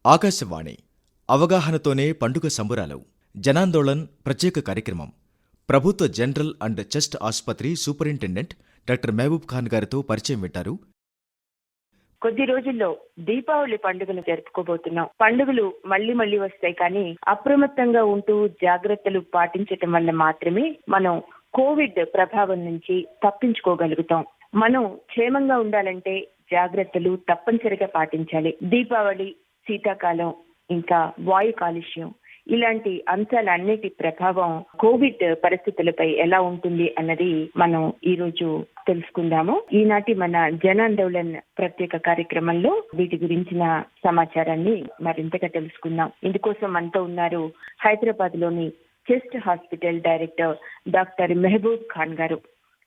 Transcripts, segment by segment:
ఆకాశవాణి అవగాహనతోనే పండుగ సంబురాలు జనాందోళన్ ప్రత్యేక కార్యక్రమం. ప్రభుత్వ జనరల్ అండ్ చెస్ట్ ఆసుపత్రి సూపరింటెండెంట్ డాక్టర్ మహబూబ్ ఖాన్ గారితో పరిచయం వింటారు. కొద్ది రోజుల్లో దీపావళి పండుగను జరుపుకోబోతున్నాం. పండుగలు మళ్లీ మళ్లీ వస్తాయి, కానీ అప్రమత్తంగా ఉంటూ జాగ్రత్తలు పాటించటం వల్ల మాత్రమే మనం కోవిడ్ ప్రభావం నుంచి తప్పించుకోగలుగుతాం. మనం క్షేమంగా ఉండాలంటే జాగ్రత్తలు తప్పనిసరిగా పాటించాలి. దీపావళి, శీతాకాలం, ఇంకా వాయు కాలుష్యం ఇలాంటి అంశాలన్నిటి ప్రభావం కోవిడ్ పరిస్థితులపై ఎలా ఉంటుంది అన్నది మనం ఈ రోజు తెలుసుకుందాము. ఈనాటి మన జనాందోళన్ ప్రత్యేక కార్యక్రమంలో వీటి గురించిన సమాచారాన్ని మరింతగా తెలుసుకుందాం. ఇందుకోసం మనతో ఉన్నారు హైదరాబాద్ లోని chest hospital director doctor Mahboob Khan గారు.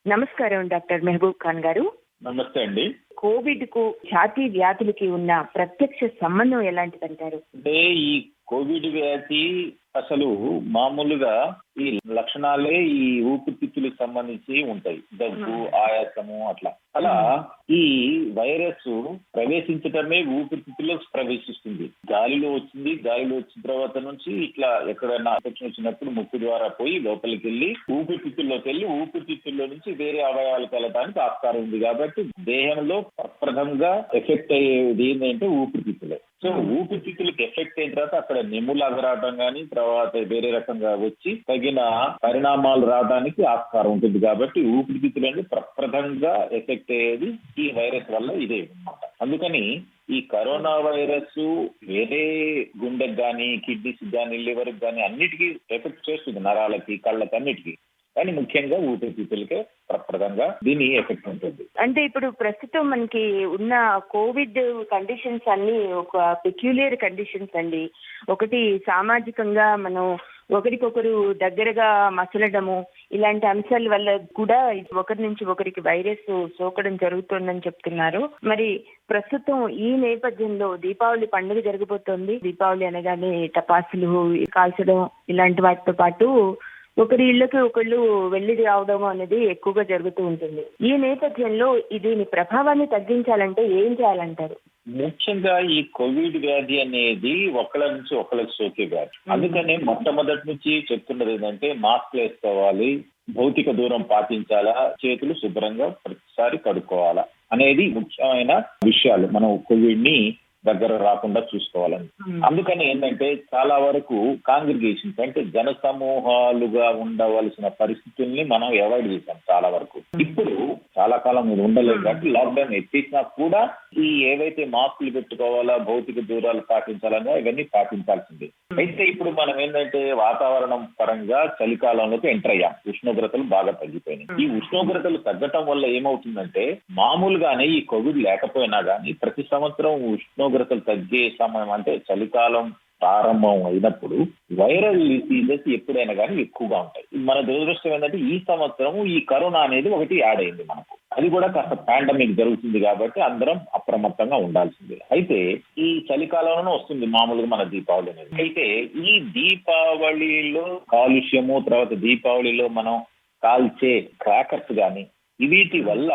నమస్కారం డాక్టర్ మహబూబ్ ఖాన్ గారు. నమస్తే అండి. కోవిడ్ కు ఛాతీ వ్యాధులకి ఉన్న ప్రత్యక్ష సంబంధం ఎలాంటిదంటారు? అంటే ఈ కోవిడ్ వ్యాధి అసలు మామూలుగా ఈ లక్షణాలే ఈ ఊపిరితిత్తులకు సంబంధించి ఉంటాయి. దగ్గు, ఆయాసము అట్లా. అలా ఈ వైరస్ ప్రవేశించటమే ఊపిరితిత్తుల్లోకి ప్రవేశిస్తుంది. గాలిలో వచ్చింది, గాలిలో వచ్చిన తర్వాత నుంచి ఇట్లా ఎక్కడైనా ఇన్ఫెక్షన్ వచ్చినప్పుడు ముక్కు ద్వారా పోయి లోపలికి వెళ్ళి ఊపిరితిత్తుల్లోకి వెళ్ళి ఊపిరితిత్తుల్లో నుంచి వేరే అవయవాలకు వెళ్ళడానికి ఆస్కారం ఉంది. కాబట్టి దేహంలో ప్రప్రథంగా ఎఫెక్ట్ అయ్యేది ఏంటంటే ఊపిరితిత్తులే. సో ఊపిరితిత్తులకు ఎఫెక్ట్ అయిన తర్వాత అక్కడ నెమ్ములాగా రావడం కానీ తర్వాత వేరే రకంగా వచ్చి తగిన పరిణామాలు రావడానికి ఆస్కారం ఉంటుంది. కాబట్టి ఊపిరితిత్తులు అనేది ప్రప్రథంగా ఎఫెక్ట్ అయ్యేది ఈ వైరస్ వల్ల ఇదే అన్నమాట. అందుకని ఈ కరోనా వైరస్ వేరే గుండెకి కానీ, కిడ్నీస్ కానీ, లివర్కి కానీ అన్నిటికీ ఎఫెక్ట్ చేస్తుంది, నరాలకి, కళ్ళకి, అన్నిటికీ. కానీ ముఖ్యంగా ఊపిరితిత్తులకే ప్రప్రదంగా దీని ఎఫెక్ట్ ఉంటుంది. అంటే ఇప్పుడు ప్రస్తుతం మనకి ఉన్న కోవిడ్ కండిషన్స్ అన్ని ఒక పెక్యులియర్ కండిషన్స్ అండి. ఒకటి సామాజికంగా మనం ఒకరికొకరు దగ్గరగా మసలడము, ఇలాంటి అంశాల వల్ల కూడా ఒకరి నుంచి ఒకరికి వైరస్ సోకడం జరుగుతుందని చెప్తున్నారు. మరి ప్రస్తుతం ఈ నేపథ్యంలో దీపావళి పండుగ జరగబోతోంది. దీపావళి అనగానే టపాసులు కాల్చడం ఇలాంటి వాటితో పాటు ఒకరి ఇళ్లకి ఒకళ్ళు వెళ్లి రావడం అనేది ఎక్కువగా జరుగుతూ ఉంటుంది. ఈ నేపథ్యంలో దీని ప్రభావాన్ని తగ్గించాలంటే ఏం చేయాలంటారు? ముఖ్యంగా ఈ కోవిడ్ వ్యాధి అనేది ఒకళ్ళ నుంచి ఒకళ్ళకి సోకే వ్యాధి. అందుకని మొట్టమొదటి నుంచి చెప్తున్నది ఏంటంటే మాస్క్ వేసుకోవాలి, భౌతిక దూరం పాటించాలా, చేతులు శుభ్రంగా ప్రతిసారి కడుక్కోవాలా అనేది ముఖ్యమైన విషయాలు. మనం కోవిడ్ ని దగ్గర రాకుండా చూసుకోవాలని. అందుకని ఏంటంటే చాలా వరకు కాంగ్రిగేషన్స్ అంటే జన సమూహాలుగా ఉండవలసిన పరిస్థితుల్ని మనం అవాయిడ్ చేశాం చాలా వరకు. ఇప్పుడు చాలా కాలం మీరు ఉండలేదు కాబట్టి లాక్డౌన్ ఎత్తేసినా కూడా ఈ ఏవైతే మాస్కులు పెట్టుకోవాలా, భౌతిక దూరాలు పాటించాలన్నా ఇవన్నీ పాటించాల్సిందే. అయితే ఇప్పుడు మనం ఏంటంటే వాతావరణం పరంగా చలికాలంలోకి ఎంటర్ అయ్యాం. ఉష్ణోగ్రతలు బాగా తగ్గిపోయినాయి. ఈ ఉష్ణోగ్రతలు తగ్గటం వల్ల ఏమవుతుందంటే మామూలుగానే ఈ కోవిడ్ లేకపోయినా కానీ ప్రతి సంవత్సరం ఉష్ణోగ్రతలు తగ్గే సమయం అంటే చలికాలం ప్రారంభం అయినప్పుడు వైరల్ డిసీజెస్ ఎప్పుడైనా కానీ ఎక్కువగా ఉంటాయి. మన దురదృష్టం ఏంటంటే ఈ సంవత్సరం ఈ కరోనా అనేది ఒకటి యాడ్ అయింది మనకు. అది కూడా కాస్త పాండమిక్ జరుగుతుంది కాబట్టి అందరం అప్రమత్తంగా ఉండాల్సిందే. అయితే ఈ చలికాలంలోనే వస్తుంది మామూలుగా మన దీపావళి అనేది. అయితే ఈ దీపావళిలో కాలుష్యము, తర్వాత దీపావళిలో మనం కాల్చే క్రాకర్స్ కానీ వీటి వల్ల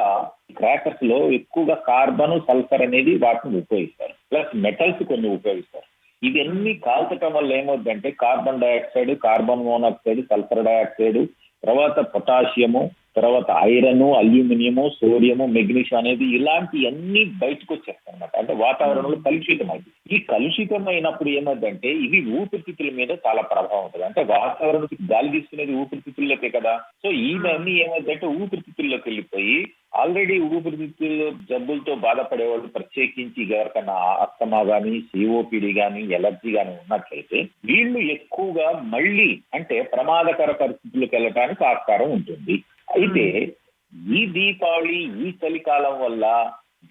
క్రాకర్స్ లో ఎక్కువగా కార్బన్, సల్ఫర్ అనేది వాటిని ఉపయోగిస్తారు. ప్లస్ మెటల్స్ కొన్ని ఉపయోగిస్తారు. ఇవన్నీ కాల్చటం వల్ల ఏమవుతుందంటే carbon dioxide, carbon monoxide, sulphur dioxide, తర్వాత పొటాషియము, తర్వాత ఐరన్, అల్యూమినియము, సోడియము, మెగ్నీషియం అనేది ఇలాంటివన్నీ బయటకు వచ్చేస్తాయి అన్నమాట. అంటే వాతావరణంలో కలుషితం అయింది. ఈ కలుషితమైనప్పుడు ఏమవుతుందంటే ఇవి ఊపిరితిత్తుల మీద చాలా ప్రభావం ఉంటుంది. అంటే వాతావరణం గాలి తీసుకునేది ఊపిరితిత్తుల్లోకే కదా. సో ఇవన్నీ ఏమవుతుందంటే ఊపిరితిత్తుల్లోకి వెళ్ళిపోయి ఆల్రెడీ ఊపిరితిత్తుల్లో జబ్బులతో బాధపడేవాళ్ళు, ప్రత్యేకించి ఎవరికన్నా అస్తమా గానీ, సిఓపిడి గానీ, ఎలర్జీ గానీ ఉన్నట్లయితే వీళ్ళు ఎక్కువగా మళ్ళీ అంటే ప్రమాదకర పరిస్థితులకు వెళ్ళడానికి ఆస్కారం ఉంటుంది. అయితే ఈ దీపావళి, ఈ చలికాలం వల్ల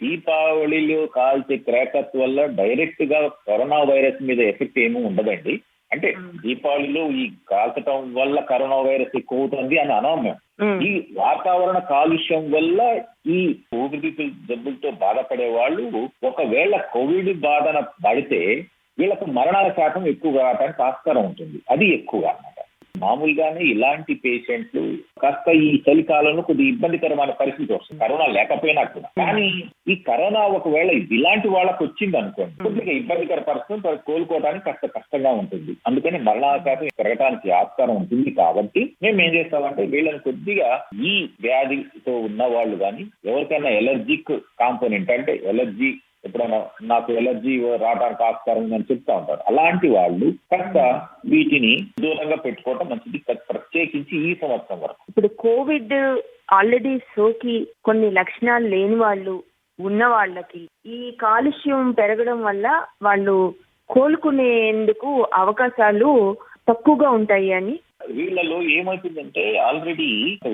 దీపావళిలో కాల్చే క్రాకర్స్ వల్ల డైరెక్ట్ గా కరోనా వైరస్ మీద ఎఫెక్ట్ ఏమీ ఉండదండి. అంటే దీపావళిలో ఈ కాల్చటం వల్ల కరోనా వైరస్ ఎక్కువ అవుతుంది అని అనవమే. ఈ వాతావరణ కాలుష్యం వల్ల ఈ ఊపిరితిత్తుల జబ్బులతో బాధపడే వాళ్ళు ఒకవేళ కోవిడ్ బాధన పడితే వీళ్ళకు మరణాల శాతం ఎక్కువగా రావడానికి ఆస్కారం ఉంటుంది. అది ఎక్కువగా అన్నమాట. మామూలుగానే ఇలాంటి పేషెంట్లు కాస్త ఈ చలికాలంలో కొద్దిగా ఇబ్బందికరమైన పరిస్థితి వస్తుంది, కరోనా లేకపోయినా కూడా. కానీ ఈ కరోనా ఒకవేళ ఇలాంటి వాళ్ళకి వచ్చింది అనుకోండి, కొద్దిగా ఇబ్బందికర పరిస్థితి కోలుకోవడానికి కాస్త కష్టంగా ఉంటుంది. అందుకని మరణాల శాతం పెరగడానికి ఆస్కారం ఉంటుంది. కాబట్టి మేము ఏం చేస్తామంటే వీళ్ళని కొద్దిగా ఈ వ్యాధితో ఉన్న వాళ్ళు కానీ, ఎవరికైనా ఎలర్జిక్ కాంపోనెంట్ అంటే ఎలర్జీ, ఎప్పుడైనా నాకు ఎలర్జీ రావడానికి ఆస్కారం ఉందని చెప్తా ఉంటారు, అలాంటి వాళ్ళు కాస్త వీటిని దూరంగా పెట్టుకోవడం మంచిది, ప్రత్యేకించి ఈ సంవత్సరం వరకు. ఇప్పుడు కోవిడ్ ఆల్రెడీ సోకి కొన్ని లక్షణాలు లేని వాళ్ళు ఉన్న వాళ్ళకి ఈ కాలుష్యం పెరగడం వల్ల వాళ్ళు కోలుకునేందుకు అవకాశాలు తక్కువగా ఉంటాయి అని. వీళ్ళలో ఏమవుతుందంటే ఆల్రెడీ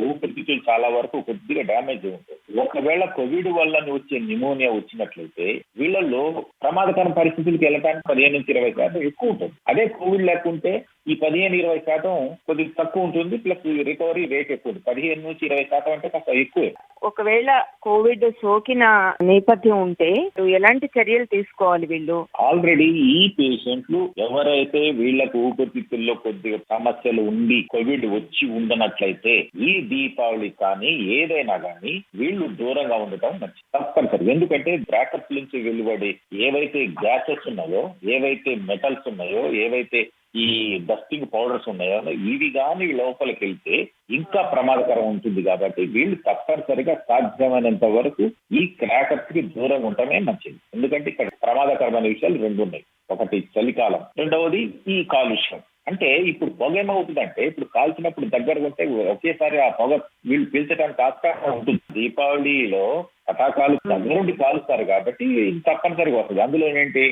ఊపిరితిత్తులు చాలా వరకు కొద్దిగా డ్యామేజ్ ఉంటుంది. ఒకవేళ కోవిడ్ వల్ల వచ్చే న్యూమోనియా వచ్చినట్లయితే వీళ్ళలో ప్రమాదకర పరిస్థితులకు వెళ్ళడానికి 15-20% ఎక్కువ ఉంటుంది. అదే కోవిడ్ లేకుంటే ఈ 15-20% కొద్దిగా తక్కువ ఉంటుంది, ప్లస్ రికవరీ రేట్ ఎక్కువ ఉంటుంది. 15-20% అంటే కాస్త ఎక్కువే. ఒకవేళ కోవిడ్ సోకిన నేపథ్యం ఉంటే ఎలాంటి చర్యలు తీసుకోవాలి వీళ్ళు? ఆల్రెడీ ఈ పేషెంట్లు ఎవరైతే వీళ్ళకు ఊపిరితిత్తుల్లో కొద్దిగా సమస్యలు ఉండి కోవిడ్ వచ్చి ఉండనట్లయితే ఈ దీపావళి కానీ ఏదైనా కానీ వీళ్ళు దూరంగా ఉండటం మంచిది, తప్పనిసరి. ఎందుకంటే బ్రాకెట్స్ నుంచి వెలువడే ఏవైతే గ్యాసెస్ ఉన్నాయో, ఏవైతే మెటల్స్ ఉన్నాయో, ఏవైతే ఈ డస్టింగ్ పౌడర్స్ ఉన్నాయో, ఇవి కానీ లోపలికి వెళ్తే ఇంకా ప్రమాదకరం ఉంటుంది. కాబట్టి వీళ్ళు తప్పనిసరిగా సాధ్యమైనంత వరకు ఈ క్రాకర్స్ కి దూరంగా ఉండటమే మంచిది. ఎందుకంటే ఇక్కడ ప్రమాదకరమైన విషయాలు 2 ఉన్నాయి. ఒకటి చలికాలం, రెండవది ఈ కాలుష్యం. అంటే ఇప్పుడు పొగ ఏమవుతుందంటే ఇప్పుడు కాల్చినప్పుడు దగ్గర ఉంటే ఒకేసారి ఆ పొగ వీళ్ళు పీల్చడానికి ఆస్కారం ఉంటుంది. దీపావళిలో పటాకాలు దగ్గరుండి కాలుస్తారు కాబట్టి తప్పనిసరిగా వస్తుంది. అందులో ఏంటి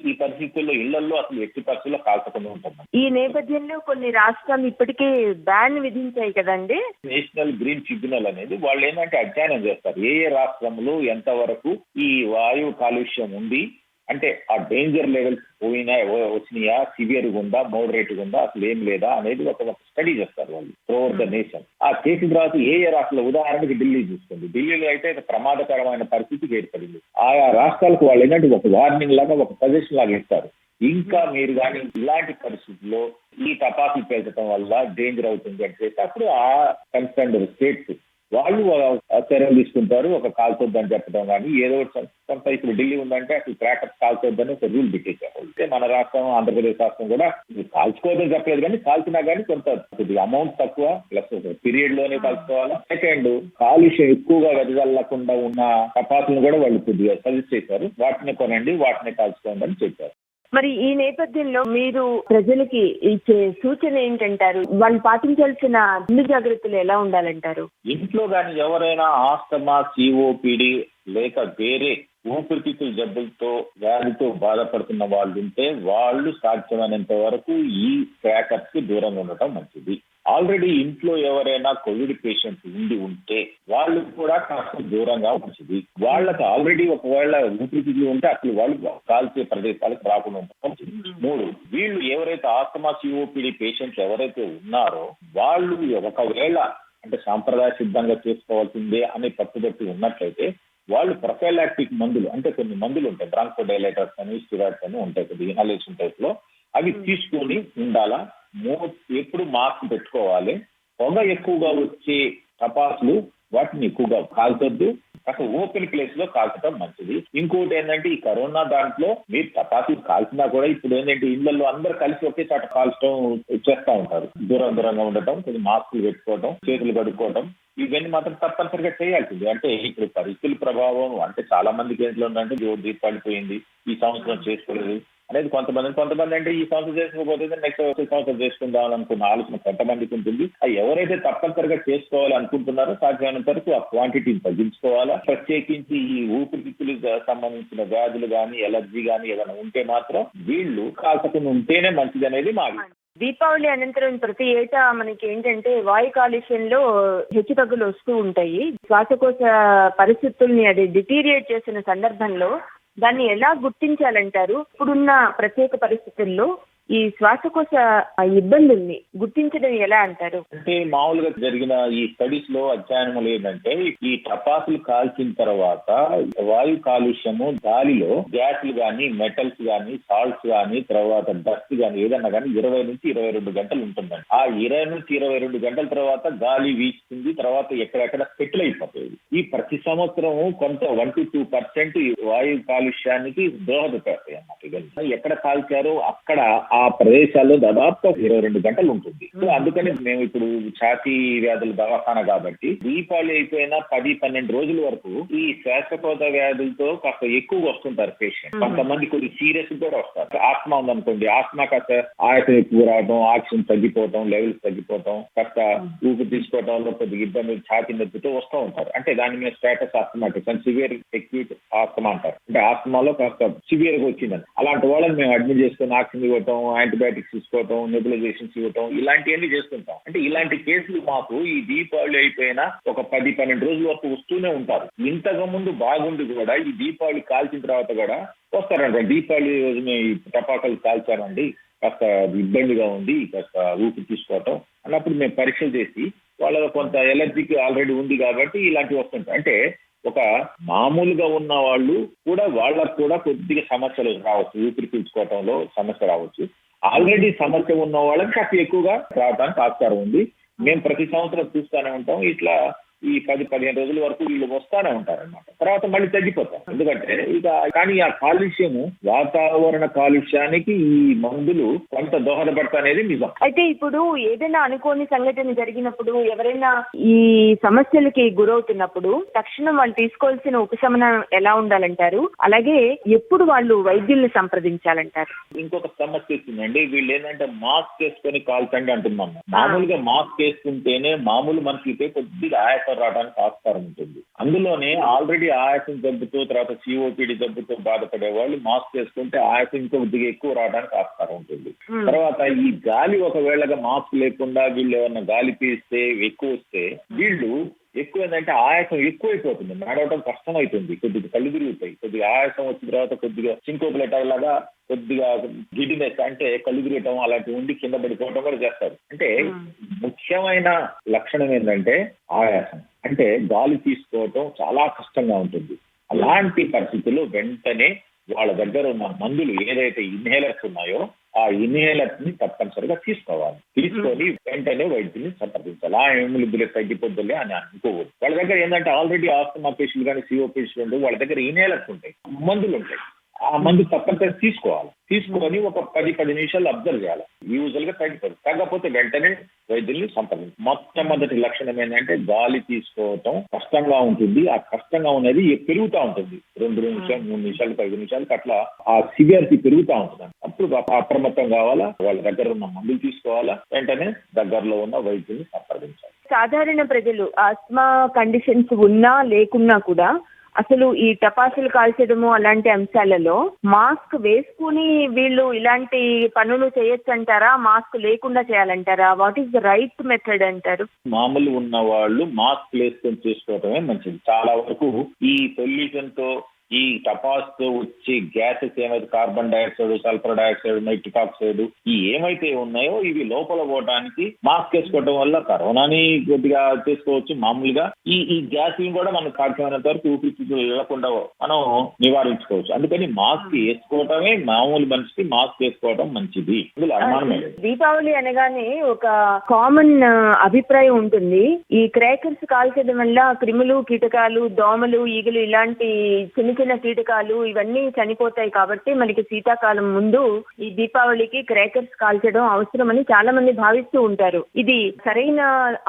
ఈ పరిస్థితుల్లో ఇళ్లలో అసలు ఎట్టి పరిస్థితుల్లో కాల్చకుండా ఉంటుంది. ఈ నేపథ్యంలో కొన్ని రాష్ట్రాలు ఇప్పటికే బ్యాన్ విధించాయి కదండి. నేషనల్ గ్రీన్ ట్రిబ్యునల్ అనేది వాళ్ళు ఏంటంటే అధ్యయనం చేస్తారు, ఏ రాష్ట్రంలో ఎంత వరకు ఈ వాయు కాలుష్యం ఉంది, అంటే ఆ డేంజర్ లెవెల్స్ వచ్చినాయా, సివియర్ గా ఉందా, మోడరేట్ గా ఉందా, అసలు ఏం లేదా అనేది ఒక స్టడీ చేస్తారు వాళ్ళు ఓవర్ ద నేషన్. ఆ చేసిన తర్వాత ఏ రాష్ట్రాలు, ఉదాహరణకి ఢిల్లీ చూసుకోండి, ఢిల్లీలో అయితే ప్రమాదకరమైన పరిస్థితికి ఏర్పడింది. ఆయా రాష్ట్రాలకు వాళ్ళు ఏంటంటే ఒక వార్నింగ్ లాగా, ఒక సజెషన్ లాగా ఇస్తారు. ఇంకా మీరు కానీ ఇలాంటి పరిస్థితుల్లో ఈ టపాసులు పేల్చడం వల్ల డేంజర్ అవుతుంది అంటే అప్పుడు ఆ కన్సర్న్డ్ స్టేట్స్ వాళ్ళు చర్యలు తీసుకుంటారు. ఒక కాల్చొద్దని చెప్పడం కానీ ఏదో కొంత, ఇప్పుడు ఢిల్లీ ఉందంటే అసలు క్రాకర్స్ కాల్చొద్దని ఒక రూల్ పెట్టేశారు. అయితే మన రాష్ట్రం, ఆంధ్రప్రదేశ్ రాష్ట్రం కూడా కాల్చుకోవద్దని చెప్పలేదు, కానీ కాల్చినా కానీ కొంత అమౌంట్ తక్కువ, ప్లస్ పీరియడ్ లోనే కాల్చుకోవాలా. సెకండ్, కాలుష్యం ఎక్కువగా వెదజల్లకుండా ఉన్న టపాసులను కూడా వాళ్ళు కొద్దిగా సజెస్ట్ చేశారు, వాటిని కొనండి, వాటిని కాల్చుకోండి అని చెప్పారు. మరి ఈ నేపథ్యంలో మీరు ప్రజలకి ఇచ్చే సూచన ఏంటంటారు? వాళ్ళు పాటించాల్సిన ముందు జాగ్రత్తలు ఎలా ఉండాలంటారు? ఇంట్లో కానీ ఎవరైనా ఆస్తమా, సిఓపిడి లేక వేరే ఊపిరితిత్తుల జబ్బులతో వ్యాధితో బాధపడుతున్న వాళ్ళు ఉంటే వాళ్ళు సాధ్యమైనంత వరకు ఈ క్రాకర్స్ కి దూరంగా ఉండటం మంచిది. ఆల్రెడీ ఇంట్లో ఎవరైనా కోవిడ్ పేషెంట్స్ ఉంటే వాళ్ళు కూడా కాస్త దూరంగా మంచిది. వాళ్ళకి ఆల్రెడీ ఒకవేళ ఊపిరితిత్తులు ఉంటే అసలు వాళ్ళు కాల్చే ప్రదేశాలకు రాకుండా ఉంటాం. 3, వీళ్ళు ఎవరైతే ఆస్తమా, సిఓపిడి పేషెంట్స్ ఎవరైతే ఉన్నారో వాళ్ళు ఒకవేళ అంటే సాంప్రదాయ సిద్ధంగా చేసుకోవాల్సిందే అనే పట్టుబట్టి ఉన్నట్లయితే వాళ్ళు ప్రొఫైలాక్టిక్ మందులు, అంటే కొన్ని మందులు ఉంటాయి, బ్రాంకోడైలేటర్స్ అని, స్టిరాయిడ్స్ అని ఉంటాయి, కొద్దిగా ఇన్హలేషన్ టైప్ లో, అవి తీసుకొని ఉండాలా. ఎప్పుడు మాస్క్ పెట్టుకోవాలి. పొగ ఎక్కువగా వచ్చే టపాసులు వాటిని ఎక్కువగా కాల్చొద్దు, అసలు ఓపెన్ ప్లేస్ లో కాల్చడం మంచిది. ఇంకోటి ఏంటంటే ఈ కరోనా దాంట్లో మీరు టపాసులు కాల్చినా కూడా ఇప్పుడు ఏంటంటే ఇళ్లలో అందరూ కలిసి ఒకే చోట కాల్చడం చేస్తా ఉంటారు. దూరంగా ఉండటం, కొంచెం మాస్కులు పెట్టుకోవడం, చేతులు కడుక్కోవడం, ఇవన్నీ మాత్రం తప్పనిసరిగా చేయాల్సింది. అంటే ఇప్పుడు పరిస్థితుల ప్రభావం అంటే చాలా మందికి ఏంట్లో ఉందంటే దీపావళిపోయింది, ఈ సంవత్సరం చేసుకోలేదు అనేది కొంతమంది అంటే ఈ సంవత్సరం చేసుకోకపోతే నెక్స్ట్ సంవత్సరం చేసుకుందాం అనుకున్న ఆలోచన కొంతమందికి ఉంటుంది. అది ఎవరైతే తప్పనిసరిగా చేసుకోవాలి అనుకుంటున్నారో సాధ్యమైనంత వరకు ఆ క్వాంటిటీని తగ్గించుకోవాలా. ప్రత్యేకించి ఈ ఊపిరితిత్తులకు సంబంధించిన వ్యాధులు కానీ, ఎలర్జీ కానీ ఏదైనా ఉంటే మాత్రం వీళ్ళు కాల్చకుండా ఉంటేనే మంచిది అనేది మా దీపావళి అనంతరం ప్రతి ఏటా మనకి ఏంటంటే వాయు కాలుష్యంలో హెచ్చుతగ్గులు వస్తూ ఉంటాయి. శ్వాసకోశ పరిస్థితుల్ని అది డిటీరియేట్ చేసిన సందర్భంలో దాన్ని ఎలా గుర్తించాలంటారు? ఇప్పుడున్న ప్రత్యేక పరిస్థితుల్లో ఈ శ్వాసకోశ ఇబ్బందుల్ని గుర్తించడం ఎలా అంటారు? అంటే మామూలుగా జరిగిన ఈ స్టడీస్ లో అధ్యయనములు ఏంటంటే ఈ టపాసులు కాల్చిన తర్వాత వాయు కాలుష్యము గాలిలో గ్యాస్లు గానీ, మెటల్స్ గానీ, సాల్ట్స్ గానీ, తర్వాత డస్ట్ గానీ ఏదన్నా కానీ 20 నుంచి 22 గంటలు ఉంటుందండి. ఆ 20 నుంచి 22 గంటల తర్వాత గాలి వీస్తుంది, తర్వాత ఎక్కడెక్కడ సెటిల్ అయిపోతుంది. ఈ ప్రతి సంవత్సరం కొంత 1 to 2% వాయు కాలుష్యానికి దోహదపడతాయి అన్నమాట. ఎక్కడ కాల్చారో అక్కడ ఆ ప్రదేశాల్లో దాదాపు 22 గంటలు ఉంటుంది. సో అందుకని మేము ఇప్పుడు ఛాతీ వ్యాధుల దవాఖాన కాబట్టి దీపావళి అయిపోయినా 10-12 రోజుల వరకు ఈ శ్వాసకోశ వ్యాధులతో కాస్త ఎక్కువ వస్తుంటారు పేషెంట్. కొంతమంది కొన్ని సీరియస్ కూడా వస్తారు. ఆస్మా ఉందనుకోండి, ఆస్మా కాస్త ఆయాసం ఎక్కువ రావడం, ఆక్సిజన్ తగ్గిపోవడం, లెవెల్స్ తగ్గిపోవడం, కాస్త ఊపిరి తీసుకోవడంలో కొద్దిగా ఇబ్బంది, ఛాతీ నొప్పితో వస్తూ ఉంటారు. అంటే దాని మీద స్టేటస్ ఆస్మాటిక్ అని సివియర్ ఎక్యూట్ ఆస్మా అంటారు. అంటే ఆస్మాలో కాస్త సివియర్ గా వచ్చిందని అలాంటి వాళ్ళని మేము అడ్మిట్ చేసుకుని ఆక్సిజన్ ఇవ్వటం, యాంటీబయాటిక్స్ తీసుకోవటం, నెబులైజేషన్స్ ఇవ్వటం ఇలాంటివన్నీ చేస్తుంటాం. అంటే ఇలాంటి కేసులు మాకు ఈ దీపావళి అయిపోయినా ఒక 10-12 రోజుల వరకు వస్తూనే ఉంటారు. ఇంతకు ముందు బాగుండి కూడా ఈ దీపావళి కాల్చిన తర్వాత కూడా వస్తారంట. దీపావళి రోజు మేము టపాకాయలు కాల్చామండి, కాస్త ఇబ్బందిగా ఉంది, కాస్త ఊపిరి తీసుకోవటం అన్నప్పుడు మేము పరీక్షలు చేసి వాళ్ళ కొంత ఎలర్జీకి ఆల్రెడీ ఉంది కాబట్టి ఇలాంటివి వస్తుంటాయి. అంటే ఒక మామూలుగా ఉన్న వాళ్ళు కూడా వాళ్ళకు కూడా కొద్దిగా సమస్యలు రావచ్చు, ఊపిరి పీల్చుకోవటంలో సమస్య రావచ్చు. ఆల్రెడీ సమస్య ఉన్న వాళ్ళకి కాస్త ఎక్కువగా రావడానికి ఆస్కారం ఉంది. మేము ప్రతి సంవత్సరం చూస్తూనే ఉంటాం. ఇట్లా ఈ 10-15 రోజుల వరకు వీళ్ళు వస్తానే ఉంటారన్నమాట. తర్వాత మళ్ళీ తగ్గిపోతాం. ఎందుకంటే ఇక కానీ ఆ కాలుష్యము వాతావరణ కాలుష్యానికి ఈ మందులు కొంత దోహదపడతానేది నిజం. అయితే ఇప్పుడు ఏదైనా అనుకోని సంఘటన జరిగినప్పుడు, ఎవరైనా ఈ సమస్యలకి గురవుతున్నప్పుడు తక్షణం వాళ్ళు తీసుకోవాల్సిన ఉపశమనం ఎలా ఉండాలంటారు? అలాగే ఎప్పుడు వాళ్ళు వైద్యుల్ని సంప్రదించాలంటారు? ఇంకొక సమస్య వచ్చిందండి. వీళ్ళు ఏంటంటే మాస్క్ వేసుకొని కాల్చండి అంటున్నాము. మామూలుగా మాస్క్ వేసుకుంటేనే మామూలు మనుషులకే కొద్దిగా ఆయాసం రావడానికి ఆస్కారం ఉంటుంది. అందులోనే ఆల్రెడీ ఆయాసం జబ్బుతో, తర్వాత సిఓపిడి జబ్బుతో బాధపడే వాళ్ళు మాస్క్ వేసుకుంటే ఆయాసం ఇంకో కొద్దిగా ఎక్కువ రావడానికి ఆస్కారం ఉంటుంది. తర్వాత ఈ గాలి ఒకవేళ మాస్క్ లేకుండా వీళ్ళు ఏమన్నా గాలి పీస్తే ఎక్కువ వస్తే వీళ్ళు ఎక్కువ ఏంటంటే ఆయాసం ఎక్కువైపోతుంది, నడవటం కష్టం అవుతుంది, కొద్దిగా కళ్ళు తిరుగుతాయి. కొద్దిగా ఆయాసం వచ్చిన తర్వాత కొద్దిగా సింకోపులేట్ లాగా కొద్దిగా గిడినెస్ అంటే కళ్ళు తిరగటం అలాంటివి ఉండి కింద పడిపోవటం కూడా చేస్తారు. అంటే ముఖ్యమైన లక్షణం ఏంటంటే ఆయాసం. అంటే గాలి తీసుకోవటం చాలా కష్టంగా ఉంటుంది. అలాంటి పరిస్థితుల్లో వెంటనే వాళ్ళ దగ్గర ఉన్న మందులు ఏదైతే ఇన్హేలర్స్ ఉన్నాయో ఆ ఇన్హేలర్స్ ని తప్పనిసరిగా తీసుకోవాలి. తీసుకొని వెంటనే వైద్యుని సంప్రదించాలి. ఆ ఎములు తగ్గిపోద్దులే అని అనుకోవద్దు. వాళ్ళ దగ్గర ఏంటంటే ఆల్రెడీ ఆస్తమా పేషెంట్ కానీ, సిఓ పేషెంట్ వాళ్ళ దగ్గర ఇన్హేలర్స్ ఉంటాయి, మందులు ఉంటాయి. ఆ మందు తప్పనిసరిగా తీసుకోవాలి. తీసుకొని ఒక 10-10 నిమిషాలు అబ్జర్వ్ చేయాలి. యూజువల్ గా తగ్గిపోతుంది. తగ్గకపోతే వెంటనే వైద్యుల్ని సంప్రదించాలి. మొట్టమొదటి లక్షణం ఏంటంటే గాలి తీసుకోవటం కష్టంగా ఉంటుంది. ఆ కష్టంగా ఉన్నది పెరుగుతూ ఉంటుంది. 2 నిమిషాలు, 3 నిమిషాలు, 5 నిమిషాలకు అట్లా ఆ సివియారిటీ పెరుగుతూ ఉంటుంది. అప్పుడు అప్రమత్తం కావాలా, వాళ్ళ దగ్గర ఉన్న మందులు తీసుకోవాలా, వెంటనే దగ్గరలో ఉన్న వైద్యుల్ని సంప్రదించాలి. సాధారణ ప్రజలు ఆస్మా కండిషన్స్ ఉన్నా లేకున్నా కూడా అసలు ఈ టపాసులు కాల్చడము అలాంటి అంశాలలో మాస్క్ వేసుకుని వీళ్ళు ఇలాంటి పనులు చేయొచ్చు అంటారా? మాస్క్ లేకుండా చేయాలంటారా? What is the right method అంటారు? మామూలు ఉన్న వాళ్ళు మాస్క్ వేసుకొని చేసుకోవటమే మంచిది. చాలా వరకు ఈ పొల్యూషన్ తో, ఈ టపాస్ తో వచ్చే గ్యాసెస్ ఏమైతే carbon dioxide, sulphur dioxide, nitric oxide ఈ ఏమైతే ఉన్నాయో ఇవి లోపల పోవడానికి మాస్క్ వేసుకోవడం వల్ల కరోనాని కొద్దిగా చేసుకోవచ్చు. మామూలుగా ఈ గ్యాస్ కూడా మనం సాధ్యమైనంత వరకు ఊపిరితిత్తులు వెళ్లకుండా మనం నివారించుకోవచ్చు. అందుకని మాస్క్ వేసుకోవటమే మామూలు మనిషికి మాస్క్ వేసుకోవడం మంచిది. ఇందులో అనుమానమే లేదు. దీపావళి అనగానే ఒక కామన్ అభిప్రాయం ఉంటుంది, ఈ క్రాకర్స్ కాల్చడం వల్ల క్రిములు, కీటకాలు, దోమలు, ఈగలు ఇలాంటి చిన్న చిన్న కీటకాలు ఇవన్నీ చనిపోతాయి కాబట్టి మనకి శీతాకాలం ముందు ఈ దీపావళికి క్రాకర్స్ కాల్చడం అవసరమని చాలా మంది భావిస్తూ ఉంటారు. ఇది సరైన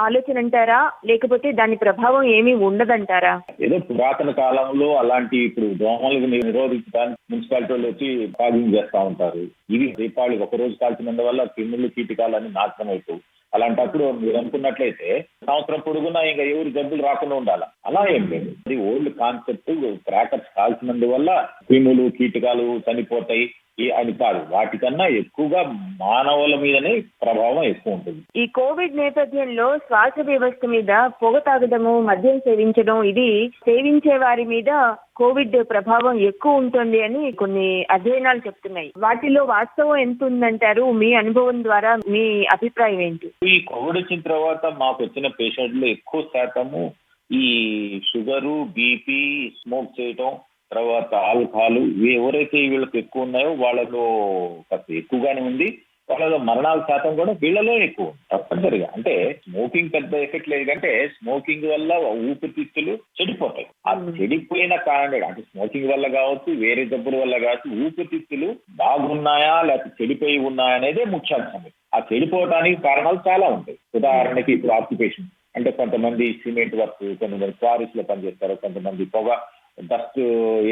ఆలోచన అంటారా, లేకపోతే దాని ప్రభావం ఏమీ ఉండదంటారా? ఏదో పురాతన కాలంలో అలాంటి ఇప్పుడు దోమలకు నిరోధించడానికి మున్సిపాలిటీలు వచ్చి ఫాగింగ్ చేస్తా ఉంటారు. ఇవి దీపావళి ఒక రోజు కాల్చినందువల్ల క్రిములు, కీటకాలన్నీ నాశనం అయిపోయి అలాంటప్పుడు మీరు అనుకున్నట్లయితే సంవత్సరం పొడుగునా ఇంకా ఎవరు జబ్బులు రాకుండా ఉండాలి. అలా ఏం లేదు. అది ఓల్డ్ కాన్సెప్ట్. క్రాకర్స్ కాల్చినందువల్ల క్రిములు కీటకాలు చనిపోతాయి అని కాదు, వాటికన్నా ఎక్కువగా మానవుల మీదనే ప్రభావం ఎక్కువ ఉంటుంది. ఈ కోవిడ్ నేపథ్యంలో శ్వాస వ్యవస్థ మీద పొగ తాగడము, మద్యం సేవించడం, ఇది సేవించే వారి మీద కోవిడ్ ప్రభావం ఎక్కువ ఉంటుంది అని కొన్ని అధ్యయనాలు చెప్తున్నాయి. వాటిలో వాస్తవం ఎంత ఉందంటారు? మీ అనుభవం ద్వారా మీ అభిప్రాయం ఏంటి? ఈ కోవిడ్ వచ్చిన తర్వాత మాకు వచ్చిన పేషెంట్లు ఎక్కువ శాతము ఈ షుగరు, బీపీ, స్మోక్ చేయటం, తర్వాత ఆల్కహాల్, ఎవరైతే వీళ్ళకి ఎక్కువ ఉన్నాయో వాళ్ళలో కాస్త ఎక్కువగానే ఉంది. వాళ్ళలో మరణాల శాతం కూడా వీళ్ళలో ఎక్కువ తప్పనిసరిగా. అంటే స్మోకింగ్ పెద్ద ఎఫెక్ట్ లేదు కంటే స్మోకింగ్ వల్ల ఊపిరితిత్తులు చెడిపోతాయి. ఆ చెడిపోయిన కారణం అంటే స్మోకింగ్ వల్ల కావచ్చు, వేరే జబ్బుల వల్ల కావచ్చు, ఊపిరితిత్తులు బాగున్నాయా లేకపోతే చెడిపోయి ఉన్నాయా అనేదే ముఖ్యాంశం. ఆ చెడిపోవడానికి కారణాలు చాలా ఉంటాయి. ఉదాహరణకి ఇప్పుడు ఆక్యుపేషన్ అంటే కొంతమంది సిమెంట్ వర్క్, కొంతమంది క్వారీస్ లో పనిచేస్తారు, కొంతమంది పొగ డస్ట్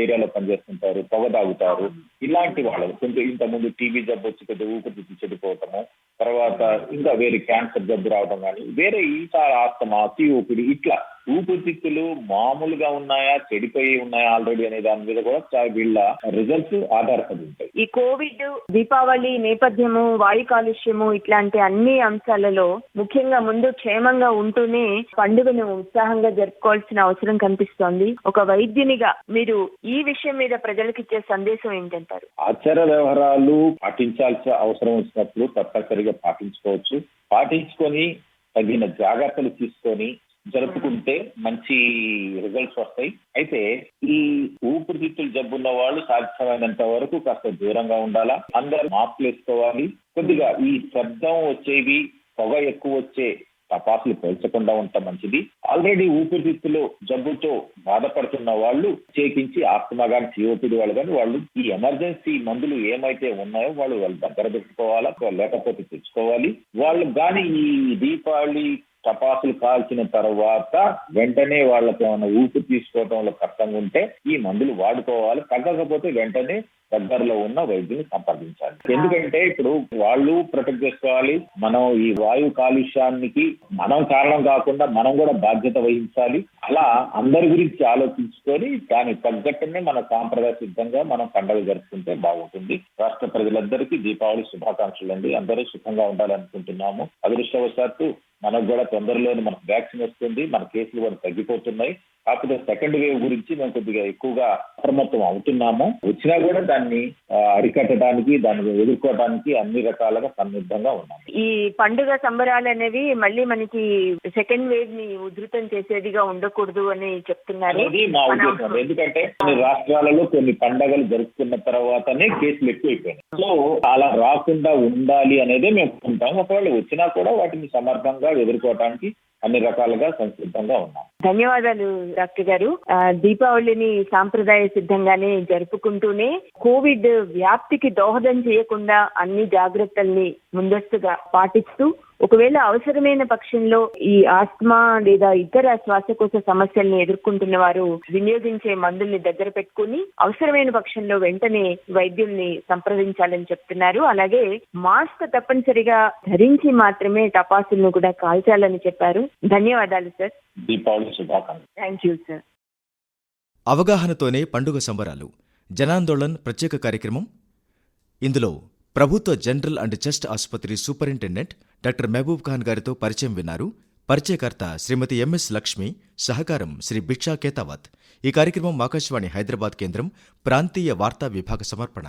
ఏరియాలో పనిచేస్తుంటారు, పొగ తాగుతారు. ఇలాంటి వాళ్ళు కొంచెం ఇంతకుముందు టీబీ జబ్బు వచ్చి కొద్దిగా ఊపిరితిత్తులు చెడిపోవటము, తర్వాత ఇంకా వేరే క్యాన్సర్ జబ్బు రావడం కానీ, వేరే ఇంకా ఆస్తమా, COPD, ఇట్లా ఊపిరితిత్తులు మామూలుగా ఉన్నాయా చెడిపోయి ఉన్నాయా ఆల్రెడీ అనే దాని మీద కూడా వీళ్ళ రిజల్ట్స్ ఆధారపడి ఉంటాయి. ఈ కోవిడ్, దీపావళి నేపథ్యము, వాయు కాలుష్యము, ఇట్లాంటి అన్ని అంశాలలో ముఖ్యంగా ముందు క్షేమంగా ఉంటూనే పండుగను ఉత్సాహంగా జరుపుకోవాల్సిన అవసరం కనిపిస్తోంది. ఒక వైద్యునిగా మీరు ఈ విషయం మీద ప్రజలకు ఇచ్చే సందేశం ఏంటంటారు? ఆచార వ్యవహారాలు పాటించాల్సిన అవసరం వచ్చినప్పుడు తప్పనిసరిగా పాటించుకోవచ్చు. పాటించుకొని తగిన జాగ్రత్తలు తీసుకొని జరుపుకుంటే మంచి రిజల్ట్స్ వస్తాయి. అయితే ఈ ఊపిరితిత్తులు జబ్బున్న వాళ్ళు సాధ్యమైనంత వరకు కాస్త దూరంగా ఉండాలా. అందరూ మాస్క్ వేసుకోవాలి. కొద్దిగా ఈ శబ్దం వచ్చేవి, పొగ ఎక్కువ వచ్చే టపాసులు పేల్చకుండా ఉంటాం మంచిది. ఆల్రెడీ ఊపిరితిత్తులు జబ్బుతో బాధపడుతున్న వాళ్ళు, చేకించి ఆస్తమా కానీ, COPD వాళ్ళు కానీ, వాళ్ళు ఈ ఎమర్జెన్సీ మందులు ఏమైతే ఉన్నాయో వాళ్ళు దగ్గర పెట్టుకోవాలా, లేకపోతే తెచ్చుకోవాలి. వాళ్ళు కానీ ఈ దీపావళి టపాసులు కాల్చిన తర్వాత వెంటనే వాళ్ళకి ఏమైనా ఊపిరి తీసుకోవడంలో కష్టంగా ఉంటే ఈ మందులు వాడుకోవాలి. తగ్గకపోతే వెంటనే దగ్గరలో ఉన్న వైద్యుని సంప్రదించాలి. ఎందుకంటే ఇప్పుడు వాళ్ళు ప్రొటెక్ట్ చేసుకోవాలి. మనం ఈ వాయు కాలుష్యానికి మనం కారణం కాకుండా మనం కూడా బాధ్యత వహించాలి. అలా అందరి గురించి ఆలోచించుకొని దానికి తగ్గట్టునే మన సాంప్రదాయ సిద్ధంగా మనం పండుగ జరుపుకుంటే బాగుంటుంది. రాష్ట్ర ప్రజలందరికీ దీపావళి శుభాకాంక్షలు అండి. అందరూ సుఖంగా ఉండాలనుకుంటున్నాము. అదృష్టవశాత్తు మనకు కూడా తొందరలోనే మనకు వ్యాక్సిన్ వస్తుంది, మన కేసులు కూడా తగ్గిపోతున్నాయి. కాకపోతే సెకండ్ వేవ్ గురించి మేము కొద్దిగా ఎక్కువగా అప్రమత్తం అవుతున్నాము. వచ్చినా కూడా దాన్ని అరికట్టడానికి, దాన్ని ఎదుర్కోవడానికి అన్ని రకాలుగా సన్నిద్ధంగా ఉన్నాము. ఈ పండుగ సంబరాలు అనేవి మళ్ళీ మనకి సెకండ్ వేవ్ ని ఉధృతం చేసేదిగా ఉండకూడదు అని చెప్తున్నారు. అనేది మా ఉద్దేశం. ఎందుకంటే కొన్ని రాష్ట్రాలలో కొన్ని పండుగలు జరుపుకున్న తర్వాతనే కేసులు ఎక్కువైపోయినాయి. సో అలా రాకుండా ఉండాలి అనేదే మేము ఉంటాం. ఒకవేళ వచ్చినా కూడా వాటిని సమర్థంగా ఎదుర్కోవడానికి అన్ని రకాలుగా సంసిద్ధంగా ఉన్నాం. ధన్యవాదాలు డాక్టర్ గారు. దీపావళిని సాంప్రదాయ సిద్ధంగానే జరుపుకుంటూనే కోవిడ్ వ్యాప్తికి దోహదం చేయకుండా అన్ని జాగ్రత్తల్ని ముందస్తుగా పాటిస్తూ, ఒకవేళ అవసరమైన పక్షంలో ఈ ఆస్మా లేదా ఇతర శ్వాసకోశ సమస్యల్ని ఎదుర్కొంటున్న వారు వినియోగించే మందుల్ని దగ్గర పెట్టుకుని అవసరమైన పక్షంలో వెంటనే వైద్యుల్ని సంప్రదించాలని చెప్తున్నారు. అలాగే మాస్క్ తప్పనిసరిగా ధరించి మాత్రమే టపాసులను కూడా కాల్చాలని చెప్పారు. ధన్యవాదాలు సార్. దీపావళి శుభాకాంక్షలు. Thank you sir. అవగాహనతోనే పండుగ సంబరాలు జనాందోళన్ ప్రత్యేక కార్యక్రమం. ఇందులో ప్రభుత్వ జనరల్ అండ్ చెస్ట్ ఆసుపత్రి సూపరింటెండెంట్ డాక్టర్ మహబూబ్ ఖాన్ గారితో పరిచయం విన్నారు. పరిచయకర్త శ్రీమతి MS లక్ష్మి, సహకారం శ్రీ భిక్షా కేతావత్. ఈ కార్యక్రమం ఆకాశవాణి హైదరాబాద్ కేంద్రం ప్రాంతీయ వార్తా విభాగ సమర్పణ.